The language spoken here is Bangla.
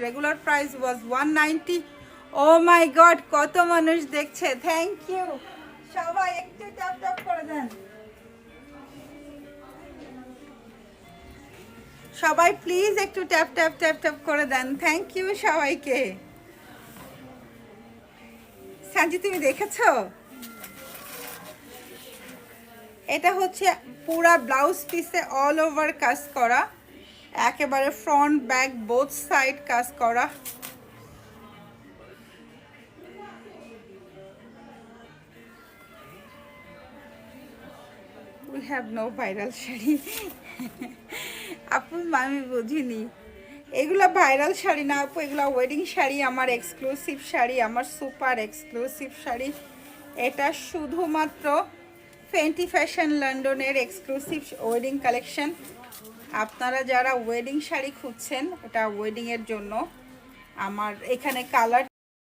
রেগুলার প্রাইস ওয়াজ 190। ও মাই গড, কত মানুষ দেখছে, থ্যাংক ইউ। সবাই একটু ট্যাপ ট্যাপ করে দেন, সবাই প্লিজ একটু ট্যাপ ট্যাপ ট্যাপ ট্যাপ করে দেন, থ্যাংক ইউ সবাইকে। সানজি তুমি দেখেছো? এটা হচ্ছে পুরা ব্লাউজ পিসে অল ওভার কাজ করা, একেবারে ফ্রন্ট ব্যাক বোথ সাইড কাজ করা। We have no viral sari. আপু আমি বুঝিনি, এগুলো ভাইরাল শাড়ি না আপু, এগুলো ওয়েডিং শাড়ি, আমার এক্সক্লুসিভ শাড়ি, আমার সুপার এক্সক্লুসিভ শাড়ি। এটা শুধুমাত্র ফেন্টি ফ্যাশন লন্ডনের এক্সক্লুসিভ ওয়েডিং কালেকশন। আপনারা যারা ওয়েডিং শাড়ি খুঁজছেন, এটা ওয়েডিংয়ের জন্য, আমার এখানে কালার